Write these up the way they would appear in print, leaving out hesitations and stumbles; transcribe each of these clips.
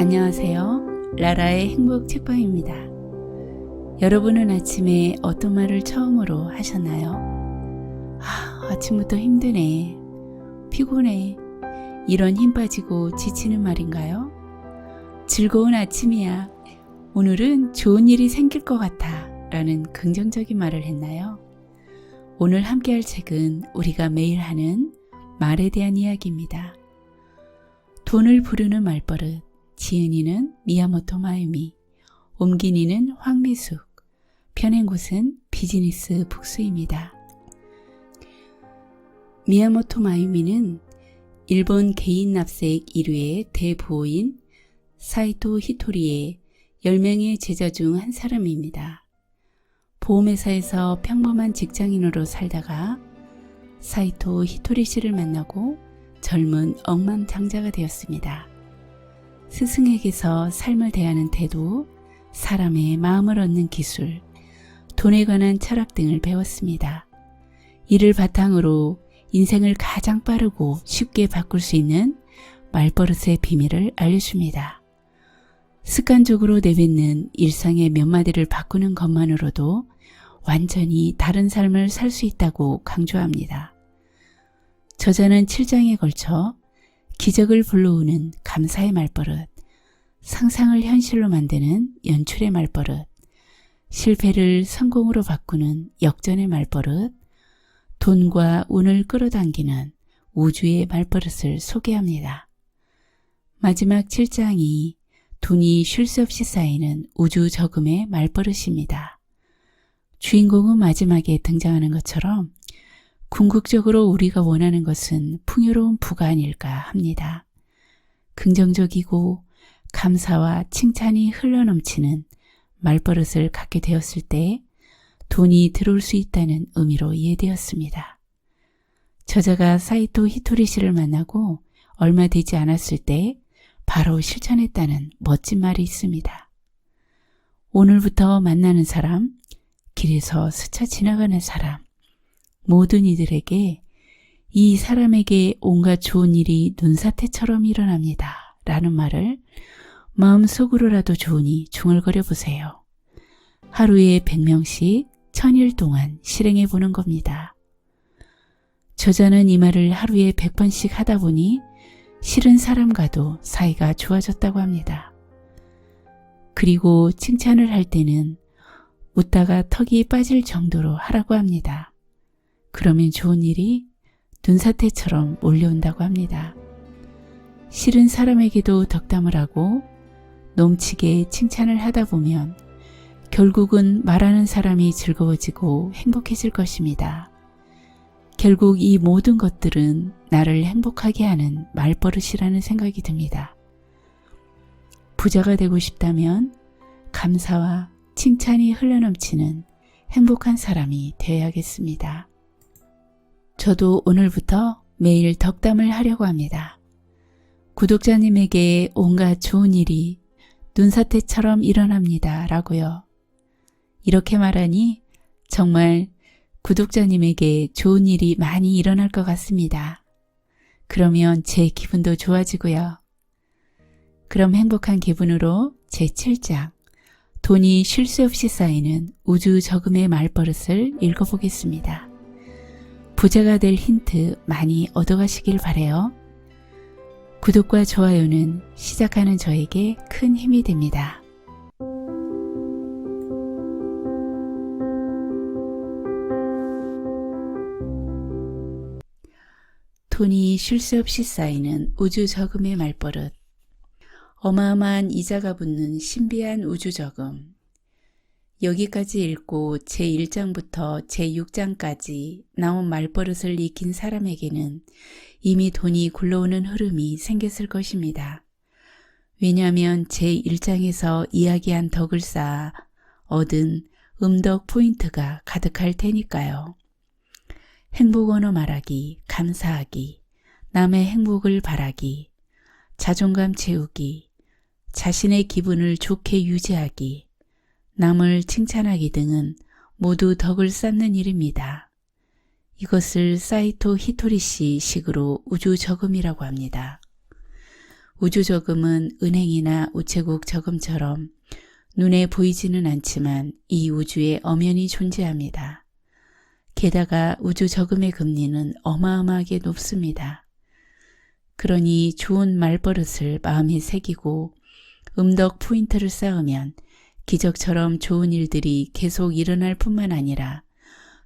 안녕하세요. 라라의 행복 책방입니다. 여러분은 아침에 어떤 말을 처음으로 하셨나요? 아침부터 힘드네, 피곤해, 이런 힘 빠지고 지치는 말인가요? 즐거운 아침이야, 오늘은 좋은 일이 생길 것 같아 라는 긍정적인 말을 했나요? 오늘 함께 할 책은 우리가 매일 하는 말에 대한 이야기입니다. 돈을 부르는 말버릇, 지은이는 미야모토 마유미, 옮긴이는 황미숙, 펴낸 곳은 비즈니스 북스입니다. 미야모토 마유미는 일본 개인 납세액 1위의 대부호인 사이토 히토리의 10명의 제자 중 한 사람입니다. 보험회사에서 평범한 직장인으로 살다가 사이토 히토리 씨를 만나고 젊은 억만장자가 되었습니다. 스승에게서 삶을 대하는 태도, 사람의 마음을 얻는 기술, 돈에 관한 철학 등을 배웠습니다. 이를 바탕으로 인생을 가장 빠르고 쉽게 바꿀 수 있는 말버릇의 비밀을 알려줍니다. 습관적으로 내뱉는 일상의 몇 마디를 바꾸는 것만으로도 완전히 다른 삶을 살 수 있다고 강조합니다. 저자는 7장에 걸쳐 기적을 불러오는 감사의 말버릇, 상상을 현실로 만드는 연출의 말버릇, 실패를 성공으로 바꾸는 역전의 말버릇, 돈과 운을 끌어당기는 우주의 말버릇을 소개합니다. 마지막 7장이 돈이 쉴 수 없이 쌓이는 우주 저금의 말버릇입니다. 주인공은 마지막에 등장하는 것처럼 궁극적으로 우리가 원하는 것은 풍요로운 부가 아닐까 합니다. 긍정적이고 감사와 칭찬이 흘러넘치는 말버릇을 갖게 되었을 때 돈이 들어올 수 있다는 의미로 이해되었습니다. 저자가 사이토 히토리 씨를 만나고 얼마 되지 않았을 때 바로 실천했다는 멋진 말이 있습니다. 오늘부터 만나는 사람, 길에서 스쳐 지나가는 사람, 모든 이들에게 이 사람에게 온갖 좋은 일이 눈사태처럼 일어납니다 라는 말을 마음속으로라도 좋으니 중얼거려 보세요. 하루에 100명씩 1000일 동안 실행해 보는 겁니다. 저자는 이 말을 하루에 100번씩 하다 보니 싫은 사람과도 사이가 좋아졌다고 합니다. 그리고 칭찬을 할 때는 웃다가 턱이 빠질 정도로 하라고 합니다. 그러면 좋은 일이 눈사태처럼 몰려온다고 합니다. 싫은 사람에게도 덕담을 하고 넘치게 칭찬을 하다 보면 결국은 말하는 사람이 즐거워지고 행복해질 것입니다. 결국 이 모든 것들은 나를 행복하게 하는 말버릇이라는 생각이 듭니다. 부자가 되고 싶다면 감사와 칭찬이 흘러넘치는 행복한 사람이 되어야겠습니다. 저도 오늘부터 매일 덕담을 하려고 합니다. 구독자님에게 온갖 좋은 일이 눈사태처럼 일어납니다 라고요. 이렇게 말하니 정말 구독자님에게 좋은 일이 많이 일어날 것 같습니다. 그러면 제 기분도 좋아지고요. 그럼 행복한 기분으로 제 7장 돈이 쉴 수 없이 쌓이는 우주 저금의 말버릇을 읽어보겠습니다. 부자가 될 힌트 많이 얻어가시길 바래요. 구독과 좋아요는 시작하는 저에게 큰 힘이 됩니다. 돈이 쉴 수 없이 쌓이는 우주 저금의 말버릇. 어마어마한 이자가 붙는 신비한 우주 저금. 여기까지 읽고 제1장부터 제6장까지 나온 말버릇을 익힌 사람에게는 이미 돈이 굴러오는 흐름이 생겼을 것입니다. 왜냐하면 제1장에서 이야기한 덕을 쌓아 얻은 음덕 포인트가 가득할 테니까요. 행복 언어 말하기, 감사하기, 남의 행복을 바라기, 자존감 채우기, 자신의 기분을 좋게 유지하기, 남을 칭찬하기 등은 모두 덕을 쌓는 일입니다. 이것을 사이토 히토리 씨 식으로 우주 저금이라고 합니다. 우주저금은 은행이나 우체국 저금처럼 눈에 보이지는 않지만 이 우주에 엄연히 존재합니다. 게다가 우주저금의 금리는 어마어마하게 높습니다. 그러니 좋은 말버릇을 마음에 새기고 음덕 포인트를 쌓으면 기적처럼 좋은 일들이 계속 일어날 뿐만 아니라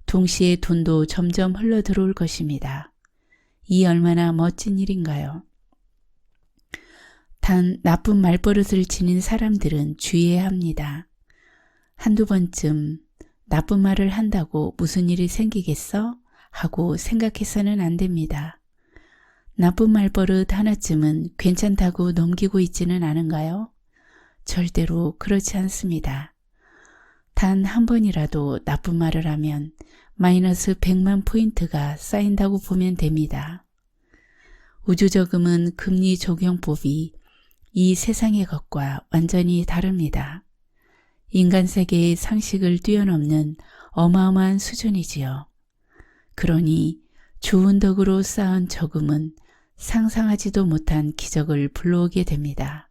동시에 돈도 점점 흘러 들어올 것입니다. 이 얼마나 멋진 일인가요? 단 나쁜 말버릇을 지닌 사람들은 주의해야 합니다. 한두 번쯤 나쁜 말을 한다고 무슨 일이 생기겠어? 하고 생각해서는 안 됩니다. 나쁜 말버릇 하나쯤은 괜찮다고 넘기고 있지는 않은가요? 절대로 그렇지 않습니다. 단 한 번이라도 나쁜 말을 하면 마이너스 100만 포인트가 쌓인다고 보면 됩니다. 우주저금은 금리 적용법이 이 세상의 것과 완전히 다릅니다. 인간 세계의 상식을 뛰어넘는 어마어마한 수준이지요. 그러니 좋은 덕으로 쌓은 저금은 상상하지도 못한 기적을 불러오게 됩니다.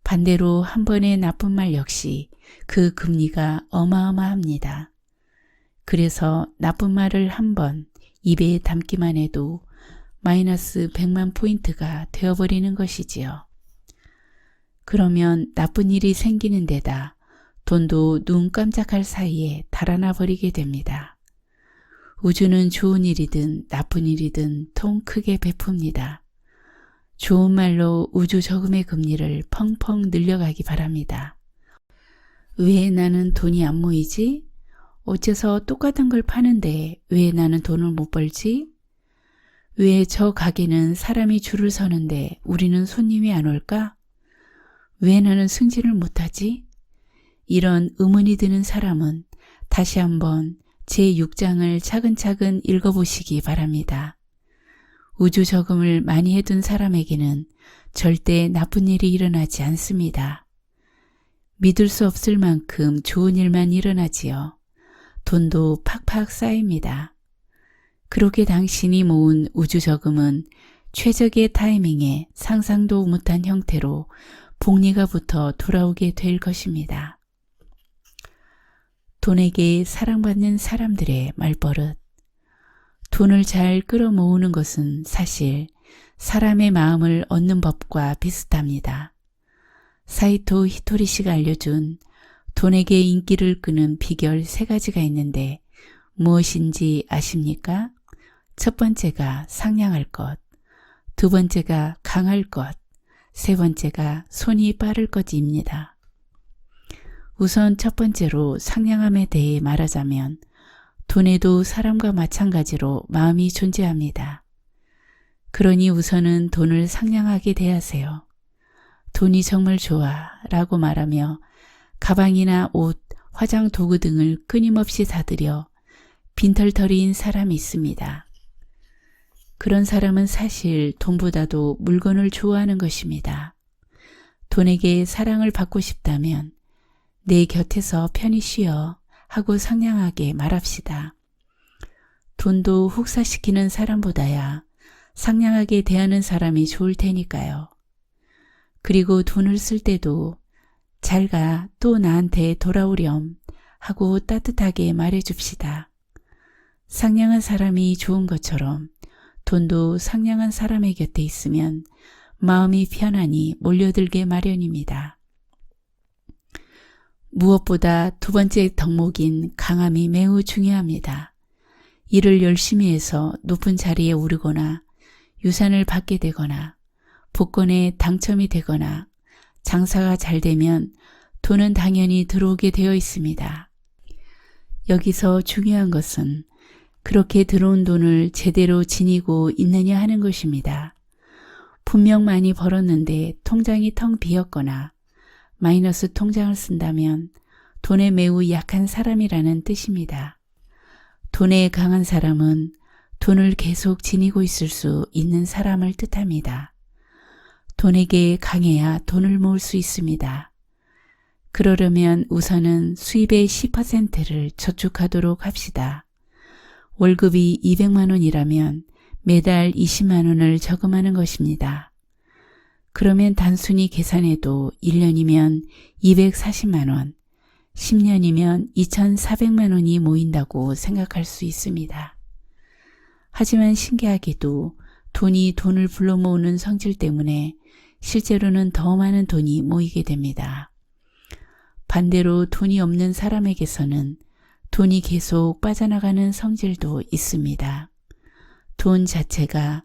반대로 한 번의 나쁜 말 역시 그 금리가 어마어마합니다. 그래서 나쁜 말을 한 번 입에 담기만 해도 마이너스 100만 포인트가 되어버리는 것이지요. 그러면 나쁜 일이 생기는 데다 돈도 눈 깜짝할 사이에 달아나 버리게 됩니다. 우주는 좋은 일이든 나쁜 일이든 통 크게 베풉니다. 좋은 말로 우주 저금의 금리를 펑펑 늘려가기 바랍니다. 왜 나는 돈이 안 모이지? 어째서 똑같은 걸 파는데 왜 나는 돈을 못 벌지? 왜 저 가게는 사람이 줄을 서는데 우리는 손님이 안 올까? 왜 나는 승진을 못하지? 이런 의문이 드는 사람은 다시 한번 제6장을 차근차근 읽어보시기 바랍니다. 우주 저금을 많이 해둔 사람에게는 절대 나쁜 일이 일어나지 않습니다. 믿을 수 없을 만큼 좋은 일만 일어나지요. 돈도 팍팍 쌓입니다. 그렇게 당신이 모은 우주 저금은 최적의 타이밍에 상상도 못한 형태로 복리가 붙어 돌아오게 될 것입니다. 돈에게 사랑받는 사람들의 말버릇. 돈을 잘 끌어모으는 것은 사실 사람의 마음을 얻는 법과 비슷합니다. 사이토 히토리 씨가 알려준 돈에게 인기를 끄는 비결 3가지가 있는데 무엇인지 아십니까? 첫 번째가 상냥할 것, 두 번째가 강할 것, 세 번째가 손이 빠를 것입니다. 우선 첫 번째로 상냥함에 대해 말하자면 돈에도 사람과 마찬가지로 마음이 존재합니다. 그러니 우선은 돈을 상냥하게 대하세요. 돈이 정말 좋아 라고 말하며 가방이나 옷, 화장 도구 등을 끊임없이 사들여 빈털터리인 사람이 있습니다. 그런 사람은 사실 돈보다도 물건을 좋아하는 것입니다. 돈에게 사랑을 받고 싶다면 내 곁에서 편히 쉬어 하고 상냥하게 말합시다. 돈도 혹사시키는 사람보다야 상냥하게 대하는 사람이 좋을 테니까요. 그리고 돈을 쓸 때도 잘 가, 또 나한테 돌아오렴 하고 따뜻하게 말해줍시다. 상냥한 사람이 좋은 것처럼 돈도 상냥한 사람의 곁에 있으면 마음이 편안히 몰려들게 마련입니다. 무엇보다 두 번째 덕목인 강함이 매우 중요합니다. 일을 열심히 해서 높은 자리에 오르거나 유산을 받게 되거나 복권에 당첨이 되거나 장사가 잘 되면 돈은 당연히 들어오게 되어 있습니다. 여기서 중요한 것은 그렇게 들어온 돈을 제대로 지니고 있느냐 하는 것입니다. 분명 많이 벌었는데 통장이 텅 비었거나 마이너스 통장을 쓴다면 돈에 매우 약한 사람이라는 뜻입니다. 돈에 강한 사람은 돈을 계속 지니고 있을 수 있는 사람을 뜻합니다. 돈에게 강해야 돈을 모을 수 있습니다. 그러려면 우선은 수입의 10%를 저축하도록 합시다. 월급이 200만 원이라면 매달 20만 원을 저금하는 것입니다. 그러면 단순히 계산해도 1년이면 240만 원, 10년이면 2,400만 원이 모인다고 생각할 수 있습니다. 하지만 신기하게도 돈이 돈을 불러 모으는 성질 때문에 실제로는 더 많은 돈이 모이게 됩니다. 반대로 돈이 없는 사람에게서는 돈이 계속 빠져나가는 성질도 있습니다. 돈 자체가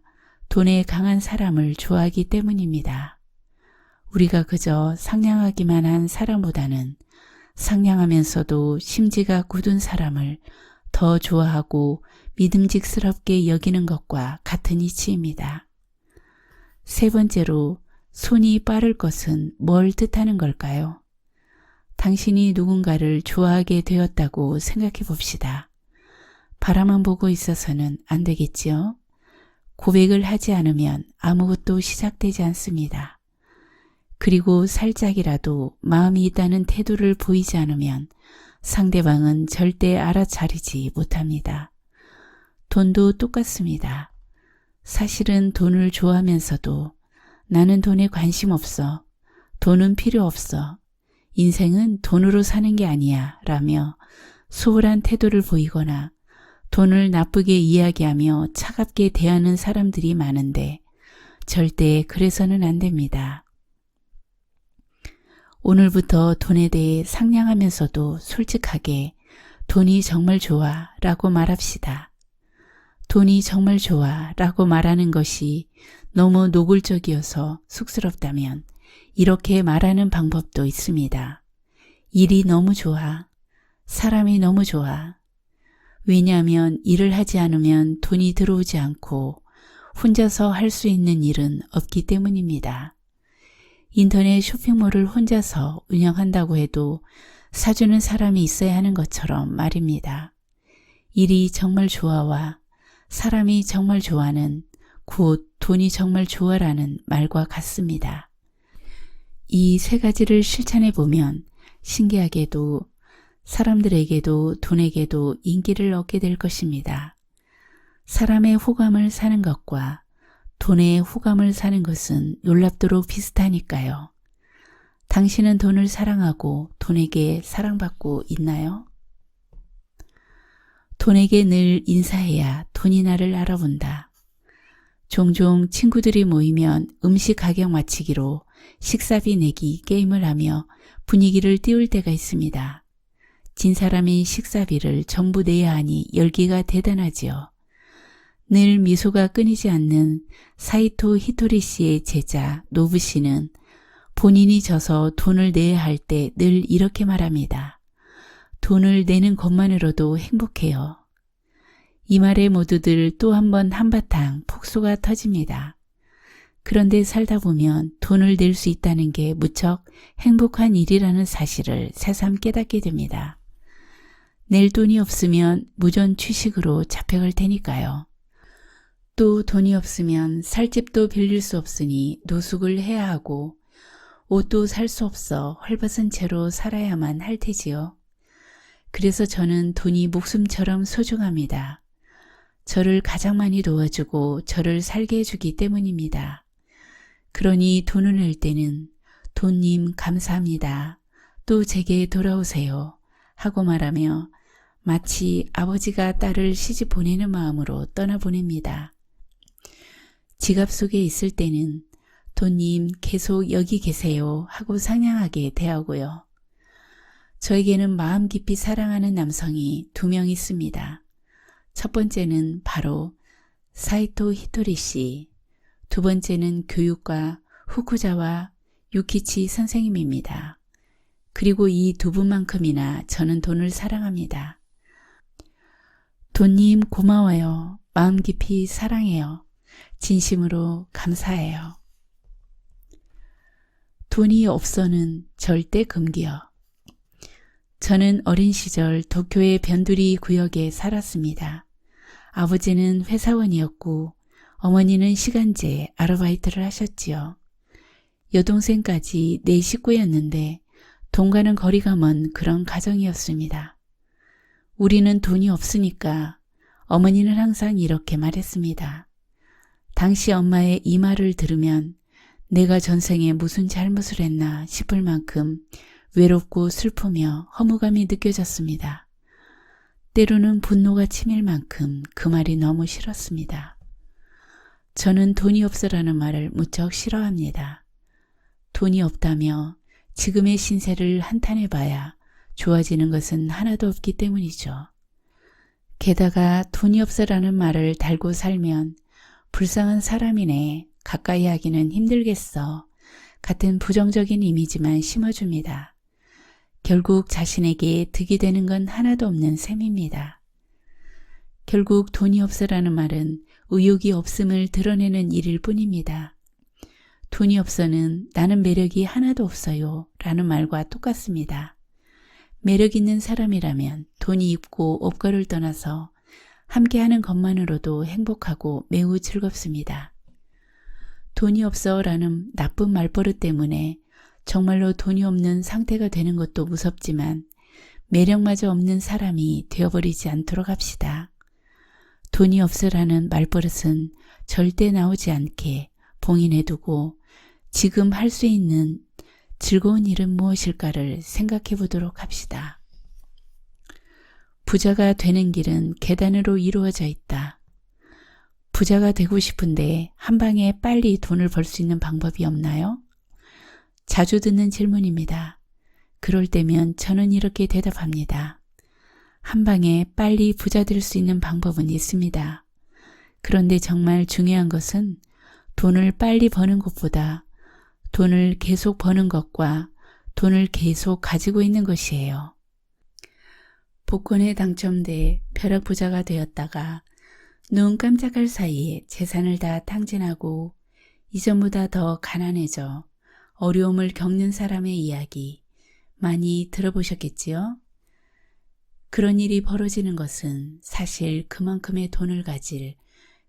돈에 강한 사람을 좋아하기 때문입니다. 우리가 그저 상냥하기만 한 사람보다는 상냥하면서도 심지가 굳은 사람을 더 좋아하고 믿음직스럽게 여기는 것과 같은 이치입니다. 세 번째로, 손이 빠를 것은 뭘 뜻하는 걸까요? 당신이 누군가를 좋아하게 되었다고 생각해 봅시다. 바라만 보고 있어서는 안 되겠지요? 고백을 하지 않으면 아무것도 시작되지 않습니다. 그리고 살짝이라도 마음이 있다는 태도를 보이지 않으면 상대방은 절대 알아차리지 못합니다. 돈도 똑같습니다. 사실은 돈을 좋아하면서도 나는 돈에 관심 없어, 돈은 필요 없어, 인생은 돈으로 사는 게 아니야 라며 소홀한 태도를 보이거나 돈을 나쁘게 이야기하며 차갑게 대하는 사람들이 많은데 절대 그래서는 안 됩니다. 오늘부터 돈에 대해 상냥하면서도 솔직하게 돈이 정말 좋아 라고 말합시다. 돈이 정말 좋아 라고 말하는 것이 너무 노골적이어서 쑥스럽다면 이렇게 말하는 방법도 있습니다. 일이 너무 좋아. 사람이 너무 좋아. 왜냐하면 일을 하지 않으면 돈이 들어오지 않고 혼자서 할 수 있는 일은 없기 때문입니다. 인터넷 쇼핑몰을 혼자서 운영한다고 해도 사주는 사람이 있어야 하는 것처럼 말입니다. 일이 정말 좋아와 사람이 정말 좋아는 곧 돈이 정말 좋아라는 말과 같습니다. 이 세 가지를 실천해 보면 신기하게도 사람들에게도 돈에게도 인기를 얻게 될 것입니다. 사람의 호감을 사는 것과 돈의 호감을 사는 것은 놀랍도록 비슷하니까요. 당신은 돈을 사랑하고 돈에게 사랑받고 있나요? 돈에게 늘 인사해야 돈이 나를 알아본다. 종종 친구들이 모이면 음식 가격 맞히기로 식사비 내기 게임을 하며 분위기를 띄울 때가 있습니다. 진 사람이 식사비를 전부 내야 하니 열기가 대단하지요. 늘 미소가 끊이지 않는 사이토 히토리 씨의 제자 노부 씨는 본인이 져서 돈을 내야 할 때 늘 이렇게 말합니다. 돈을 내는 것만으로도 행복해요. 이 말에 모두들 또 한 번 한바탕 폭소가 터집니다. 그런데 살다 보면 돈을 낼 수 있다는 게 무척 행복한 일이라는 사실을 새삼 깨닫게 됩니다. 낼 돈이 없으면 무전 취식으로 잡혀갈 테니까요. 또 돈이 없으면 살 집도 빌릴 수 없으니 노숙을 해야 하고 옷도 살 수 없어 헐벗은 채로 살아야만 할 테지요. 그래서 저는 돈이 목숨처럼 소중합니다. 저를 가장 많이 도와주고 저를 살게 해주기 때문입니다. 그러니 돈을 낼 때는 돈님 감사합니다. 또 제게 돌아오세요. 하고 말하며 마치 아버지가 딸을 시집 보내는 마음으로 떠나보냅니다. 지갑 속에 있을 때는 돈님 계속 여기 계세요 하고 상냥하게 대하고요. 저에게는 마음 깊이 사랑하는 남성이 2명 있습니다. 첫 번째는 바로 사이토 히토리 씨, 두 번째는 교육가 후쿠자와 유키치 선생님입니다. 그리고 이 두 분만큼이나 저는 돈을 사랑합니다. 돈님 고마워요. 마음 깊이 사랑해요. 진심으로 감사해요. 돈이 없어는 절대 금기요. 저는 어린 시절 도쿄의 변두리 구역에 살았습니다. 아버지는 회사원이었고 어머니는 시간제 아르바이트를 하셨지요. 여동생까지 4 식구였는데 돈과는 거리가 먼 그런 가정이었습니다. 우리는 돈이 없으니까 어머니는 항상 이렇게 말했습니다. 당시 엄마의 이 말을 들으면 내가 전생에 무슨 잘못을 했나 싶을 만큼 외롭고 슬프며 허무감이 느껴졌습니다. 때로는 분노가 치밀 만큼 그 말이 너무 싫었습니다. 저는 돈이 없어라는 말을 무척 싫어합니다. 돈이 없다며 지금의 신세를 한탄해봐야 좋아지는 것은 하나도 없기 때문이죠. 게다가 돈이 없어라는 말을 달고 살면 불쌍한 사람이네, 가까이 하기는 힘들겠어 같은 부정적인 이미지만 심어줍니다. 결국 자신에게 득이 되는 건 하나도 없는 셈입니다. 결국 돈이 없어라는 말은 의욕이 없음을 드러내는 일일 뿐입니다. 돈이 없어는 나는 매력이 하나도 없어요 라는 말과 똑같습니다. 매력 있는 사람이라면 돈이 있고 없고를 떠나서 함께하는 것만으로도 행복하고 매우 즐겁습니다. 돈이 없어 라는 나쁜 말버릇 때문에 정말로 돈이 없는 상태가 되는 것도 무섭지만 매력마저 없는 사람이 되어버리지 않도록 합시다. 돈이 없으라는 말버릇은 절대 나오지 않게 봉인해두고 지금 할 수 있는 즐거운 일은 무엇일까를 생각해 보도록 합시다. 부자가 되는 길은 계단으로 이루어져 있다. 부자가 되고 싶은데 한 방에 빨리 돈을 벌 수 있는 방법이 없나요? 자주 듣는 질문입니다. 그럴 때면 저는 이렇게 대답합니다. 한 방에 빨리 부자 될 수 있는 방법은 있습니다. 그런데 정말 중요한 것은 돈을 빨리 버는 것보다 돈을 계속 버는 것과 돈을 계속 가지고 있는 것이에요. 복권에 당첨돼 벼락부자가 되었다가 눈 깜짝할 사이에 재산을 다 탕진하고 이전보다 더 가난해져 어려움을 겪는 사람의 이야기 많이 들어보셨겠지요? 그런 일이 벌어지는 것은 사실 그만큼의 돈을 가질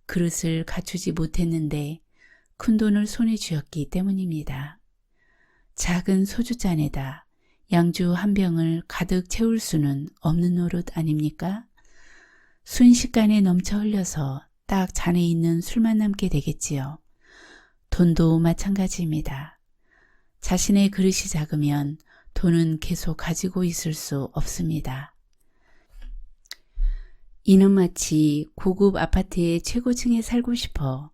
그릇을 갖추지 못했는데 큰 돈을 손에 쥐었기 때문입니다. 작은 소주잔에다 양주 한 병을 가득 채울 수는 없는 노릇 아닙니까? 순식간에 넘쳐 흘려서 딱 잔에 있는 술만 남게 되겠지요. 돈도 마찬가지입니다. 자신의 그릇이 작으면 돈은 계속 가지고 있을 수 없습니다. 이는 마치 고급 아파트의 최고층에 살고 싶어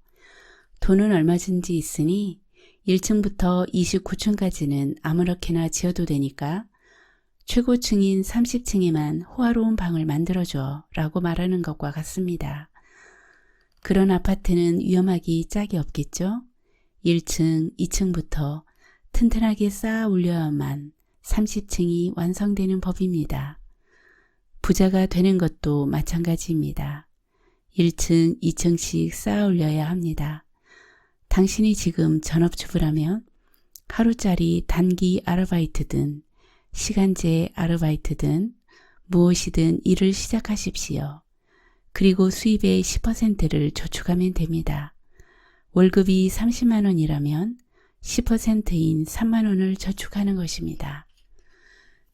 돈은 얼마든지 있으니 1층부터 29층까지는 아무렇게나 지어도 되니까 최고층인 30층에만 호화로운 방을 만들어줘 라고 말하는 것과 같습니다. 그런 아파트는 위험하기 짝이 없겠죠? 1층, 2층부터 튼튼하게 쌓아 올려야만 30층이 완성되는 법입니다. 부자가 되는 것도 마찬가지입니다. 1층, 2층씩 쌓아 올려야 합니다. 당신이 지금 전업주부라면 하루짜리 단기 아르바이트든 시간제 아르바이트든 무엇이든 일을 시작하십시오. 그리고 수입의 10%를 저축하면 됩니다. 월급이 30만 원이라면 10%인 3만 원을 저축하는 것입니다.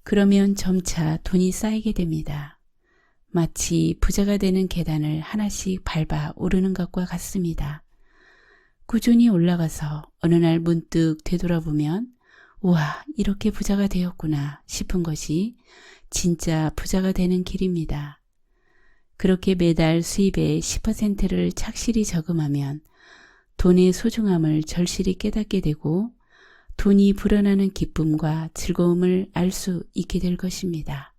그러면 점차 돈이 쌓이게 됩니다. 마치 부자가 되는 계단을 하나씩 밟아 오르는 것과 같습니다. 꾸준히 올라가서 어느 날 문득 되돌아보면 우와, 이렇게 부자가 되었구나 싶은 것이 진짜 부자가 되는 길입니다. 그렇게 매달 수입의 10%를 착실히 저금하면 돈의 소중함을 절실히 깨닫게 되고 돈이 불어나는 기쁨과 즐거움을 알 수 있게 될 것입니다.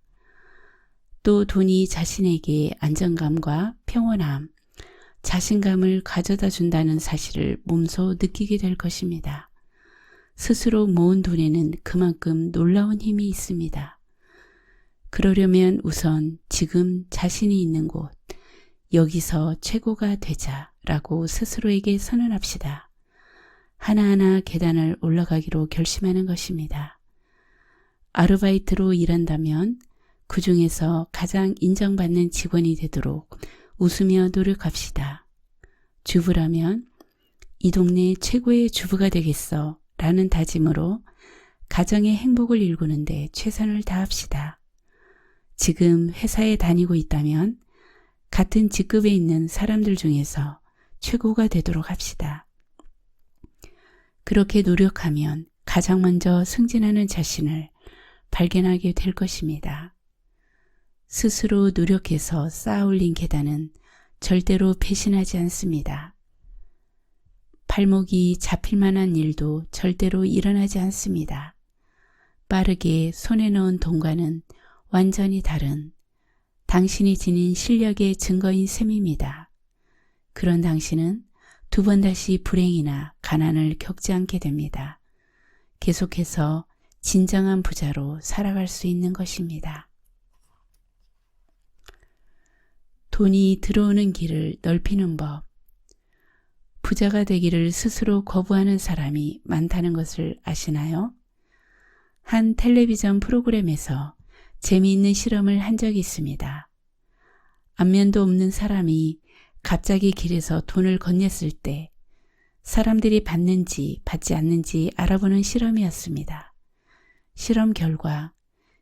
또 돈이 자신에게 안정감과 평온함, 자신감을 가져다 준다는 사실을 몸소 느끼게 될 것입니다. 스스로 모은 돈에는 그만큼 놀라운 힘이 있습니다. 그러려면 우선 지금 자신이 있는 곳, 여기서 최고가 되자라고 스스로에게 선언합시다. 하나하나 계단을 올라가기로 결심하는 것입니다. 아르바이트로 일한다면 그 중에서 가장 인정받는 직원이 되도록 웃으며 노력합시다. 주부라면 이 동네 최고의 주부가 되겠어 라는 다짐으로 가정의 행복을 일구는데 최선을 다합시다. 지금 회사에 다니고 있다면 같은 직급에 있는 사람들 중에서 최고가 되도록 합시다. 그렇게 노력하면 가장 먼저 승진하는 자신을 발견하게 될 것입니다. 스스로 노력해서 쌓아올린 계단은 절대로 배신하지 않습니다. 발목이 잡힐 만한 일도 절대로 일어나지 않습니다. 빠르게 손에 넣은 돈과는 완전히 다른 당신이 지닌 실력의 증거인 셈입니다. 그런 당신은 두 번 다시 불행이나 가난을 겪지 않게 됩니다. 계속해서 진정한 부자로 살아갈 수 있는 것입니다. 돈이 들어오는 길을 넓히는 법. 부자가 되기를 스스로 거부하는 사람이 많다는 것을 아시나요? 한 텔레비전 프로그램에서 재미있는 실험을 한 적이 있습니다. 안면도 없는 사람이 갑자기 길에서 돈을 건넸을 때 사람들이 받는지 받지 않는지 알아보는 실험이었습니다. 실험 결과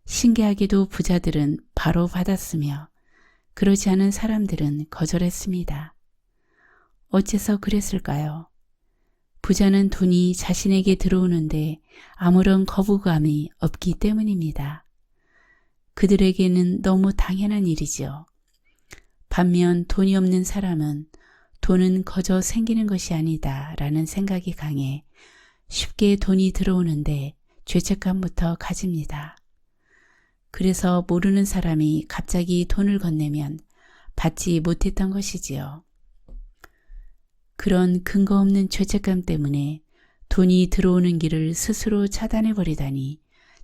신기하게도 부자들은 바로 받았으며 그러지 않은 사람들은 거절했습니다. 어째서 그랬을까요? 부자는 돈이 자신에게 들어오는데 아무런 거부감이 없기 때문입니다. 그들에게는 너무 당연한 일이죠. 반면 돈이 없는 사람은 돈은 거저 생기는 것이 아니다 라는 생각이 강해 쉽게 돈이 들어오는데 죄책감부터 가집니다. 그래서 모르는 사람이 갑자기 돈을 건네면 받지 못했던 것이지요. 그런 근거 없는 죄책감 때문에 돈이 들어오는 길을 스스로 차단해버리다니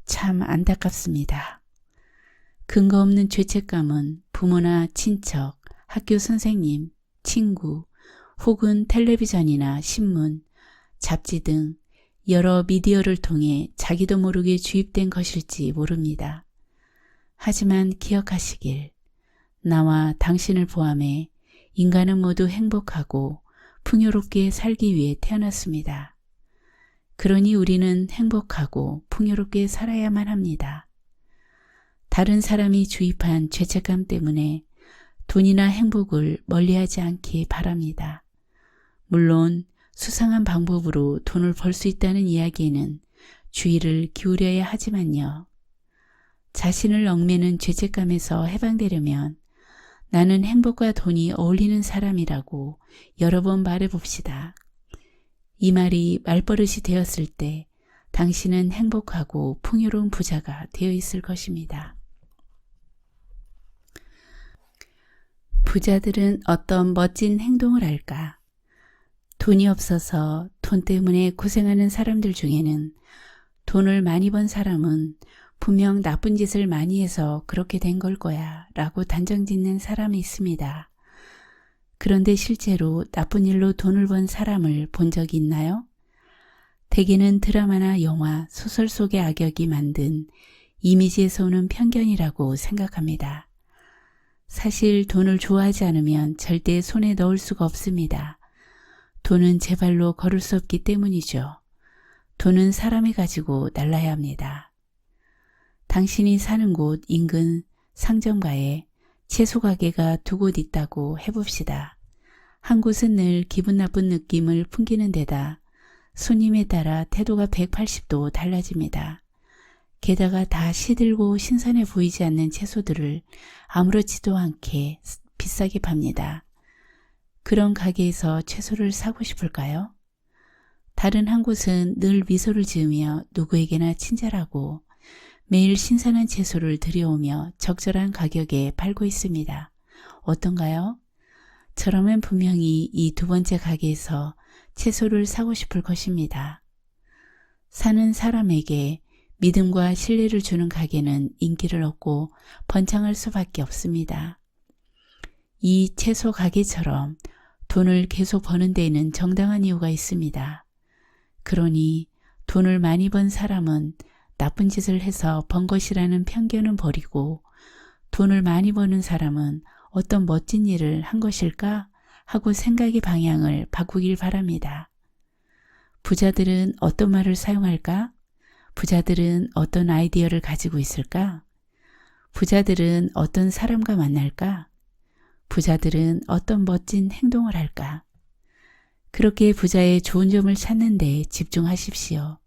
참 안타깝습니다. 근거 없는 죄책감은 부모나 친척, 학교 선생님, 친구, 혹은 텔레비전이나 신문, 잡지 등 여러 미디어를 통해 자기도 모르게 주입된 것일지 모릅니다. 하지만 기억하시길, 나와 당신을 포함해 인간은 모두 행복하고 풍요롭게 살기 위해 태어났습니다. 그러니 우리는 행복하고 풍요롭게 살아야만 합니다. 다른 사람이 주입한 죄책감 때문에 돈이나 행복을 멀리하지 않기 바랍니다. 물론 수상한 방법으로 돈을 벌 수 있다는 이야기에는 주의를 기울여야 하지만요. 자신을 얽매는 죄책감에서 해방되려면 나는 행복과 돈이 어울리는 사람이라고 여러 번 말해봅시다. 이 말이 말버릇이 되었을 때 당신은 행복하고 풍요로운 부자가 되어 있을 것입니다. 부자들은 어떤 멋진 행동을 할까? 돈이 없어서 돈 때문에 고생하는 사람들 중에는 돈을 많이 번 사람은 분명 나쁜 짓을 많이 해서 그렇게 된 걸 거야 라고 단정짓는 사람이 있습니다. 그런데 실제로 나쁜 일로 돈을 번 사람을 본 적이 있나요? 대개는 드라마나 영화, 소설 속의 악역이 만든 이미지에서 오는 편견이라고 생각합니다. 사실 돈을 좋아하지 않으면 절대 손에 넣을 수가 없습니다. 돈은 제 발로 걸을 수 없기 때문이죠. 돈은 사람이 가지고 날라야 합니다. 당신이 사는 곳 인근 상점가에 채소 가게가 두 곳 있다고 해봅시다. 한 곳은 늘 기분 나쁜 느낌을 풍기는 데다 손님에 따라 태도가 180도 달라집니다. 게다가 다 시들고 신선해 보이지 않는 채소들을 아무렇지도 않게 비싸게 팝니다. 그런 가게에서 채소를 사고 싶을까요? 다른 한 곳은 늘 미소를 지으며 누구에게나 친절하고 매일 신선한 채소를 들여오며 적절한 가격에 팔고 있습니다. 어떤가요? 저라면 분명히 이 두 번째 가게에서 채소를 사고 싶을 것입니다. 사는 사람에게 믿음과 신뢰를 주는 가게는 인기를 얻고 번창할 수밖에 없습니다. 이 채소 가게처럼 돈을 계속 버는 데에는 정당한 이유가 있습니다. 그러니 돈을 많이 번 사람은 나쁜 짓을 해서 번 것이라는 편견은 버리고 돈을 많이 버는 사람은 어떤 멋진 일을 한 것일까 하고 생각의 방향을 바꾸길 바랍니다. 부자들은 어떤 말을 사용할까? 부자들은 어떤 아이디어를 가지고 있을까? 부자들은 어떤 사람과 만날까? 부자들은 어떤 멋진 행동을 할까? 그렇게 부자의 좋은 점을 찾는 데 집중하십시오.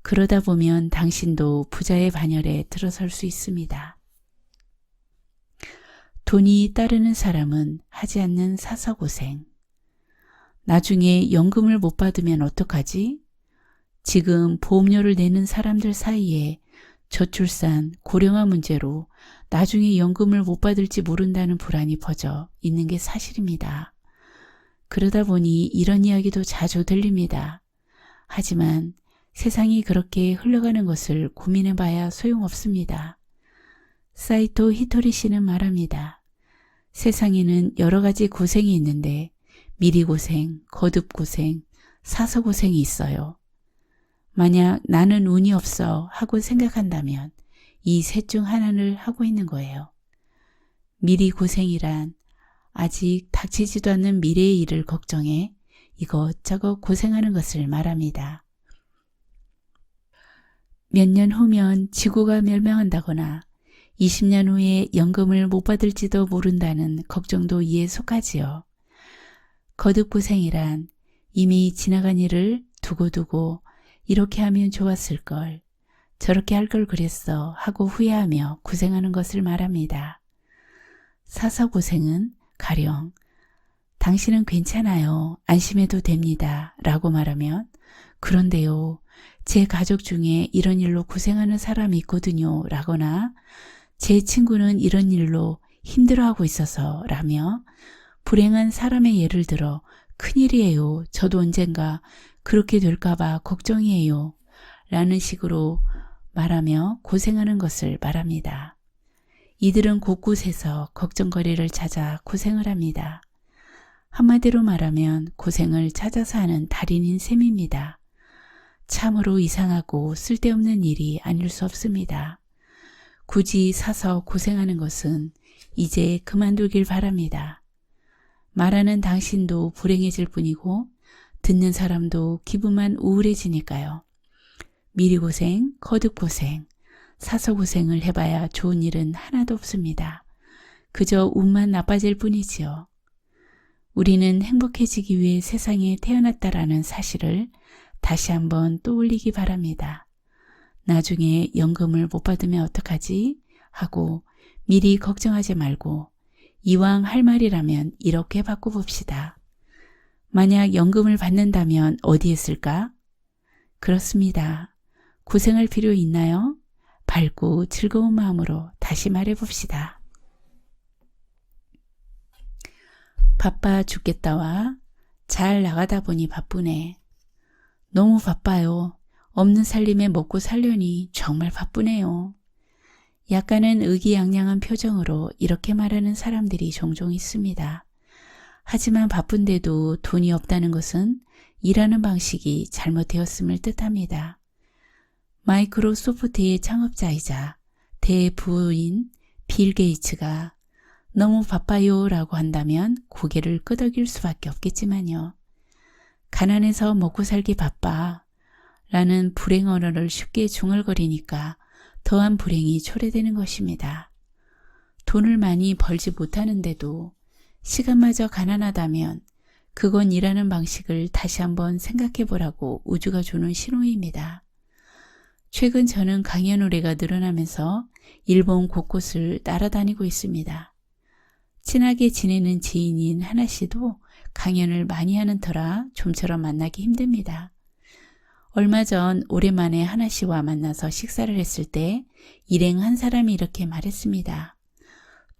그러다 보면 당신도 부자의 반열에 들어설 수 있습니다. 돈이 따르는 사람은 하지 않는 사서고생. 나중에 연금을 못 받으면 어떡하지? 지금 보험료를 내는 사람들 사이에 저출산, 고령화 문제로 나중에 연금을 못 받을지 모른다는 불안이 퍼져 있는 게 사실입니다. 그러다 보니 이런 이야기도 자주 들립니다. 하지만 세상이 그렇게 흘러가는 것을 고민해봐야 소용없습니다. 사이토 히토리 씨는 말합니다. 세상에는 여러 가지 고생이 있는데 미리 고생, 거듭 고생, 사서 고생이 있어요. 만약 나는 운이 없어 하고 생각한다면 이 셋 중 하나를 하고 있는 거예요. 미리 고생이란 아직 닥치지도 않는 미래의 일을 걱정해 이것저것 고생하는 것을 말합니다. 몇 년 후면 지구가 멸망한다거나 20년 후에 연금을 못 받을지도 모른다는 걱정도 이에 속하지요. 거듭고생이란 이미 지나간 일을 두고두고 이렇게 하면 좋았을 걸, 저렇게 할 걸 그랬어 하고 후회하며 고생하는 것을 말합니다. 사서고생은 가령 당신은 괜찮아요, 안심해도 됩니다 라고 말하면 그런데요, 제 가족 중에 이런 일로 고생하는 사람이 있거든요 라거나 제 친구는 이런 일로 힘들어하고 있어서 라며 불행한 사람의 예를 들어 큰일이에요, 저도 언젠가 그렇게 될까봐 걱정이에요 라는 식으로 말하며 고생하는 것을 말합니다. 이들은 곳곳에서 걱정거리를 찾아 고생을 합니다. 한마디로 말하면 고생을 찾아서 하는 달인인 셈입니다. 참으로 이상하고 쓸데없는 일이 아닐 수 없습니다. 굳이 사서 고생하는 것은 이제 그만두길 바랍니다. 말하는 당신도 불행해질 뿐이고 듣는 사람도 기분만 우울해지니까요. 미리 고생, 거듭 고생, 사서 고생을 해봐야 좋은 일은 하나도 없습니다. 그저 운만 나빠질 뿐이지요. 우리는 행복해지기 위해 세상에 태어났다라는 사실을 다시 한번 떠올리기 바랍니다. 나중에 연금을 못 받으면 어떡하지? 하고 미리 걱정하지 말고 이왕 할 말이라면 이렇게 바꿔봅시다. 만약 연금을 받는다면 어디에 쓸까? 그렇습니다. 고생할 필요 있나요? 밝고 즐거운 마음으로 다시 말해봅시다. 바빠 죽겠다와 잘 나가다 보니 바쁘네. 너무 바빠요. 없는 살림에 먹고 살려니 정말 바쁘네요. 약간은 의기양양한 표정으로 이렇게 말하는 사람들이 종종 있습니다. 하지만 바쁜데도 돈이 없다는 것은 일하는 방식이 잘못되었음을 뜻합니다. 마이크로소프트의 창업자이자 대부인 빌 게이츠가 너무 바빠요 라고 한다면 고개를 끄덕일 수밖에 없겠지만요. 가난해서 먹고 살기 바빠 라는 불행 언어를 쉽게 중얼거리니까 더한 불행이 초래되는 것입니다. 돈을 많이 벌지 못하는데도 시간마저 가난하다면 그건 일하는 방식을 다시 한번 생각해 보라고 우주가 주는 신호입니다. 최근 저는 강연 의뢰가 늘어나면서 일본 곳곳을 날아다니고 있습니다. 친하게 지내는 지인인 하나 씨도 강연을 많이 하는 터라 좀처럼 만나기 힘듭니다. 얼마 전 오랜만에 하나 씨와 만나서 식사를 했을 때 일행 한 사람이 이렇게 말했습니다.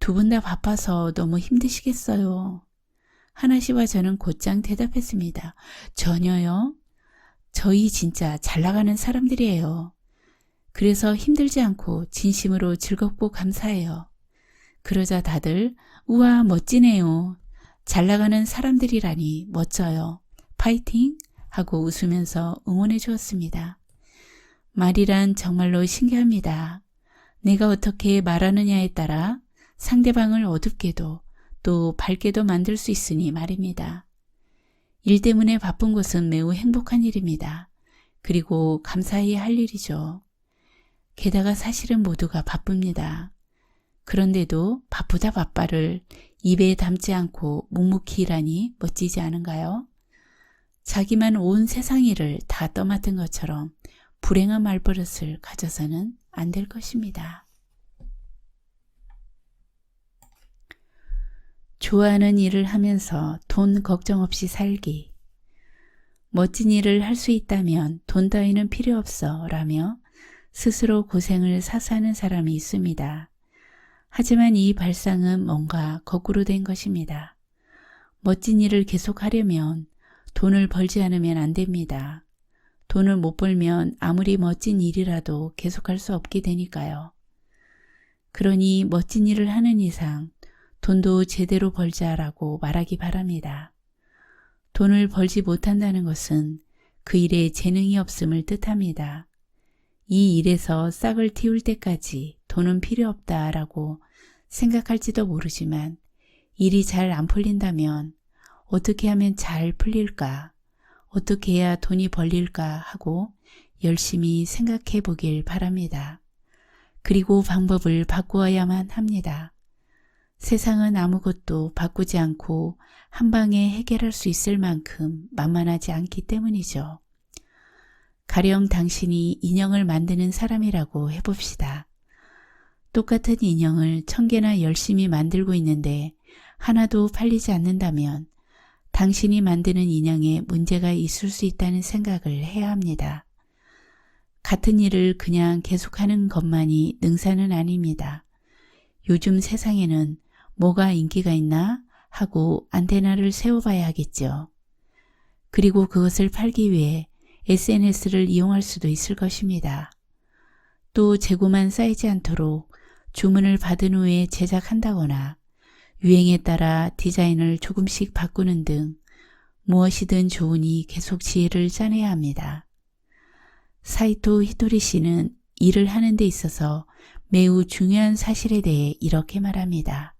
두 분 다 바빠서 너무 힘드시겠어요. 하나 씨와 저는 곧장 대답했습니다. 전혀요. 저희 진짜 잘 나가는 사람들이에요. 그래서 힘들지 않고 진심으로 즐겁고 감사해요. 그러자 다들 우와 멋지네요. 잘 나가는 사람들이라니 멋져요. 파이팅! 하고 웃으면서 응원해 주었습니다. 말이란 정말로 신기합니다. 내가 어떻게 말하느냐에 따라 상대방을 어둡게도 또 밝게도 만들 수 있으니 말입니다. 일 때문에 바쁜 것은 매우 행복한 일입니다. 그리고 감사히 할 일이죠. 게다가 사실은 모두가 바쁩니다. 그런데도 바쁘다 바빠를 입에 담지 않고 묵묵히 일하니 멋지지 않은가요? 자기만 온 세상 일을 다 떠맡은 것처럼 불행한 말버릇을 가져서는 안 될 것입니다. 좋아하는 일을 하면서 돈 걱정 없이 살기. 멋진 일을 할 수 있다면 돈 따위는 필요 없어 라며 스스로 고생을 사수하는 사람이 있습니다. 하지만 이 발상은 뭔가 거꾸로 된 것입니다. 멋진 일을 계속하려면 돈을 벌지 않으면 안 됩니다. 돈을 못 벌면 아무리 멋진 일이라도 계속할 수 없게 되니까요. 그러니 멋진 일을 하는 이상 돈도 제대로 벌자라고 말하기 바랍니다. 돈을 벌지 못한다는 것은 그 일에 재능이 없음을 뜻합니다. 이 일에서 싹을 틔울 때까지 돈은 필요 없다라고 생각할지도 모르지만 일이 잘 안 풀린다면 어떻게 하면 잘 풀릴까? 어떻게 해야 돈이 벌릴까 하고 열심히 생각해 보길 바랍니다. 그리고 방법을 바꾸어야만 합니다. 세상은 아무것도 바꾸지 않고 한 방에 해결할 수 있을 만큼 만만하지 않기 때문이죠. 가령 당신이 인형을 만드는 사람이라고 해봅시다. 똑같은 인형을 1000개나 열심히 만들고 있는데 하나도 팔리지 않는다면 당신이 만드는 인형에 문제가 있을 수 있다는 생각을 해야 합니다. 같은 일을 그냥 계속하는 것만이 능사는 아닙니다. 요즘 세상에는 뭐가 인기가 있나 하고 안테나를 세워봐야 하겠죠. 그리고 그것을 팔기 위해 SNS를 이용할 수도 있을 것입니다. 또 재고만 쌓이지 않도록 주문을 받은 후에 제작한다거나 유행에 따라 디자인을 조금씩 바꾸는 등 무엇이든 좋으니 계속 지혜를 짜내야 합니다. 사이토 히토리 씨는 일을 하는 데 있어서 매우 중요한 사실에 대해 이렇게 말합니다.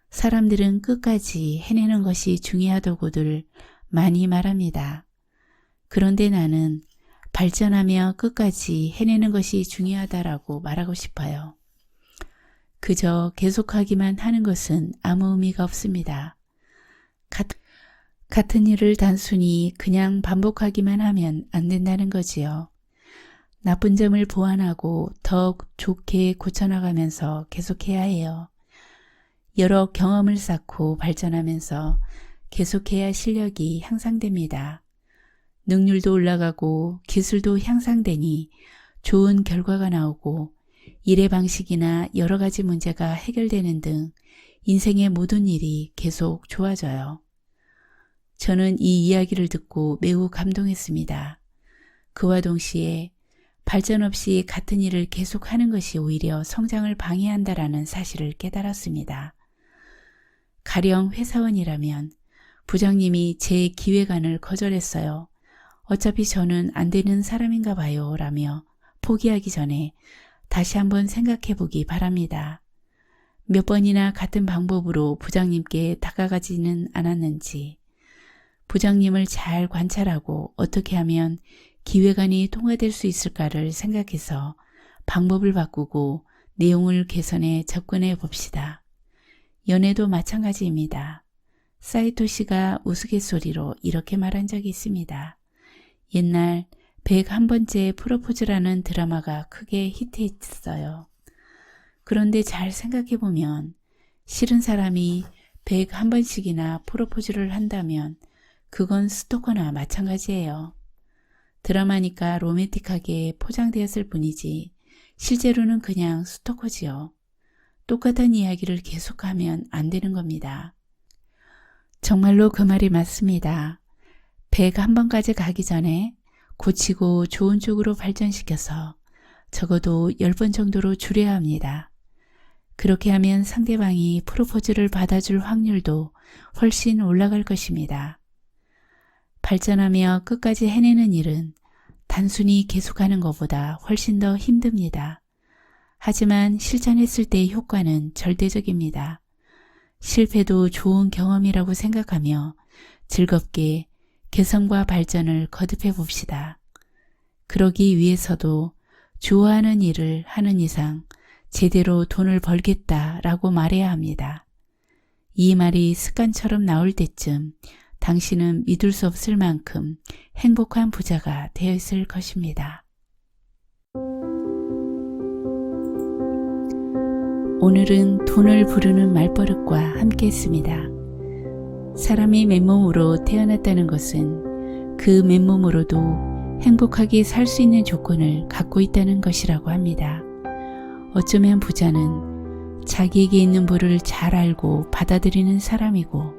사람들은 끝까지 해내는 것이 중요하다고들 많이 말합니다. 그런데 나는 발전하며 끝까지 해내는 것이 중요하다라고 말하고 싶어요. 그저 계속하기만 하는 것은 아무 의미가 없습니다. 같은 일을 단순히 그냥 반복하기만 하면 안 된다는 거지요. 나쁜 점을 보완하고 더 좋게 고쳐나가면서 계속해야 해요. 여러 경험을 쌓고 발전하면서 계속해야 실력이 향상됩니다. 능률도 올라가고 기술도 향상되니 좋은 결과가 나오고 일의 방식이나 여러 가지 문제가 해결되는 등 인생의 모든 일이 계속 좋아져요. 저는 이 이야기를 듣고 매우 감동했습니다. 그와 동시에 발전 없이 같은 일을 계속하는 것이 오히려 성장을 방해한다라는 사실을 깨달았습니다. 가령 회사원이라면 부장님이 제 기획안을 거절했어요. 어차피 저는 안 되는 사람인가 봐요 라며 포기하기 전에 다시 한번 생각해 보기 바랍니다. 몇 번이나 같은 방법으로 부장님께 다가가지는 않았는지, 부장님을 잘 관찰하고 어떻게 하면 기획안이 통과될 수 있을까를 생각해서 방법을 바꾸고 내용을 개선해 접근해 봅시다. 연애도 마찬가지입니다. 사이토 씨가 우스갯소리로 이렇게 말한 적이 있습니다. 옛날 101번째 프로포즈라는 드라마가 크게 히트했어요. 그런데 잘 생각해보면 싫은 사람이 101번씩이나 프로포즈를 한다면 그건 스토커나 마찬가지예요. 드라마니까 로맨틱하게 포장되었을 뿐이지 실제로는 그냥 스토커지요. 똑같은 이야기를 계속하면 안 되는 겁니다. 정말로 그 말이 맞습니다. 101번까지 가기 전에 고치고 좋은 쪽으로 발전시켜서 적어도 10번 정도로 줄여야 합니다. 그렇게 하면 상대방이 프로포즈를 받아줄 확률도 훨씬 올라갈 것입니다. 발전하며 끝까지 해내는 일은 단순히 계속하는 것보다 훨씬 더 힘듭니다. 하지만 실천했을 때의 효과는 절대적입니다. 실패도 좋은 경험이라고 생각하며 즐겁게 개선과 발전을 거듭해 봅시다. 그러기 위해서도 좋아하는 일을 하는 이상 제대로 돈을 벌겠다라고 말해야 합니다. 이 말이 습관처럼 나올 때쯤 당신은 믿을 수 없을 만큼 행복한 부자가 되어 있을 것입니다. 오늘은 돈을 부르는 말버릇과 함께 했습니다. 사람이 맨몸으로 태어났다는 것은 그 맨몸으로도 행복하게 살 수 있는 조건을 갖고 있다는 것이라고 합니다. 어쩌면 부자는 자기에게 있는 부를 잘 알고 받아들이는 사람이고,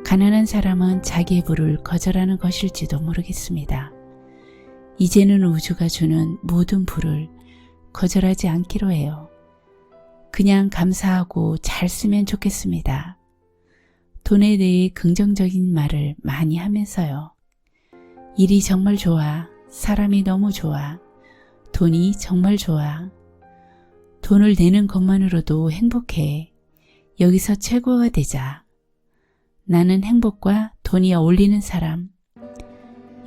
가난한 사람은 자기의 부를 거절하는 것일지도 모르겠습니다. 이제는 우주가 주는 모든 부를 거절하지 않기로 해요. 그냥 감사하고 잘 쓰면 좋겠습니다. 돈에 대해 긍정적인 말을 많이 하면서요. 일이 정말 좋아. 사람이 너무 좋아. 돈이 정말 좋아. 돈을 내는 것만으로도 행복해. 여기서 최고가 되자. 나는 행복과 돈이 어울리는 사람.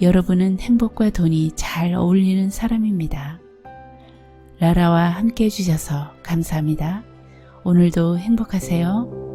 여러분은 행복과 돈이 잘 어울리는 사람입니다. 라라와 함께 해주셔서 감사합니다. 오늘도 행복하세요.